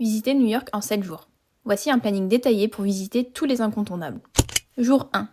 Visitez New York en 7 jours. Voici un planning détaillé pour visiter tous les incontournables. Jour 1.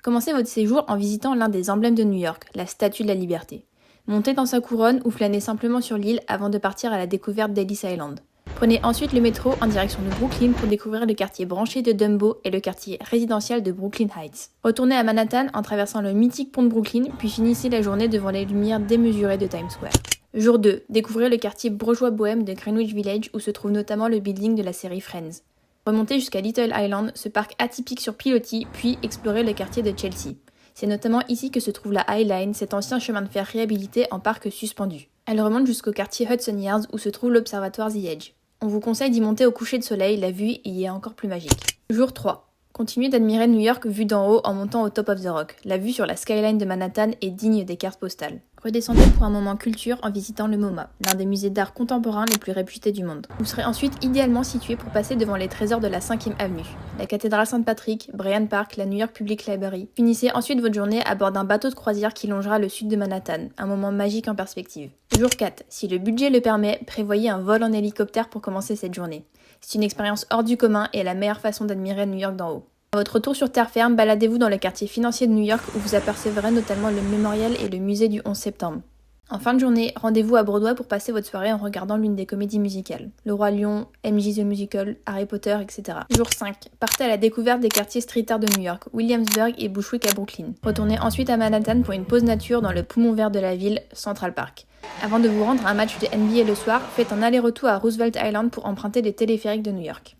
Commencez votre séjour en visitant l'un des emblèmes de New York, la Statue de la Liberté. Montez dans sa couronne ou flânez simplement sur l'île avant de partir à la découverte d'Ellis Island. Prenez ensuite le métro en direction de Brooklyn pour découvrir le quartier branché de Dumbo et le quartier résidentiel de Brooklyn Heights. Retournez à Manhattan en traversant le mythique pont de Brooklyn, puis finissez la journée devant les lumières démesurées de Times Square. Jour 2. Découvrez le quartier bourgeois bohème de Greenwich Village où se trouve notamment le building de la série Friends. Remontez jusqu'à Little Island, ce parc atypique sur pilotis, puis explorez le quartier de Chelsea. C'est notamment ici que se trouve la High Line, cet ancien chemin de fer réhabilité en parc suspendu. Elle remonte jusqu'au quartier Hudson Yards où se trouve l'observatoire The Edge. On vous conseille d'y monter au coucher de soleil, la vue y est encore plus magique. Jour 3. Continuez d'admirer New York vue d'en haut en montant au Top of the Rock. La vue sur la skyline de Manhattan est digne des cartes postales. Redescendez pour un moment culture en visitant le MoMA, l'un des musées d'art contemporain les plus réputés du monde. Vous serez ensuite idéalement situé pour passer devant les trésors de la 5e avenue, la cathédrale Saint-Patrick, Bryant Park, la New York Public Library. Finissez ensuite votre journée à bord d'un bateau de croisière qui longera le sud de Manhattan, un moment magique en perspective. Jour 4. Si le budget le permet, prévoyez un vol en hélicoptère pour commencer cette journée. C'est une expérience hors du commun et la meilleure façon d'admirer New York d'en haut. À votre retour sur terre ferme, baladez-vous dans le quartier financier de New York où vous apercevrez notamment le mémorial et le musée du 11 septembre. En fin de journée, rendez-vous à Broadway pour passer votre soirée en regardant l'une des comédies musicales. Le Roi Lion, MJ the Musical, Harry Potter, etc. Jour 5. Partez à la découverte des quartiers street art de New York, Williamsburg et Bushwick à Brooklyn. Retournez ensuite à Manhattan pour une pause nature dans le poumon vert de la ville, Central Park. Avant de vous rendre à un match de NBA le soir, faites un aller-retour à Roosevelt Island pour emprunter les téléphériques de New York.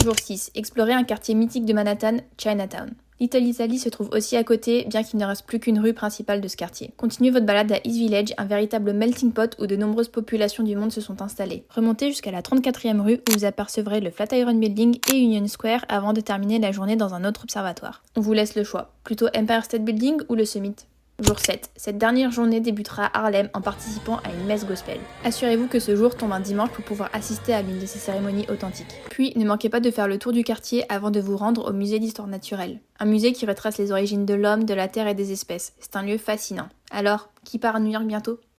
Jour 6. Explorez un quartier mythique de Manhattan, Chinatown. Little Italy se trouve aussi à côté, bien qu'il ne reste plus qu'une rue principale de ce quartier. Continuez votre balade à East Village, un véritable melting pot où de nombreuses populations du monde se sont installées. Remontez jusqu'à la 34e rue où vous apercevrez le Flatiron Building et Union Square avant de terminer la journée dans un autre observatoire. On vous laisse le choix. Plutôt Empire State Building ou le Summit? Jour 7. Cette dernière journée débutera à Harlem en participant à une messe gospel. Assurez-vous que ce jour tombe un dimanche pour pouvoir assister à l'une de ces cérémonies authentiques. Puis, ne manquez pas de faire le tour du quartier avant de vous rendre au musée d'histoire naturelle. Un musée qui retrace les origines de l'homme, de la terre et des espèces. C'est un lieu fascinant. Alors, qui part à New York bientôt ?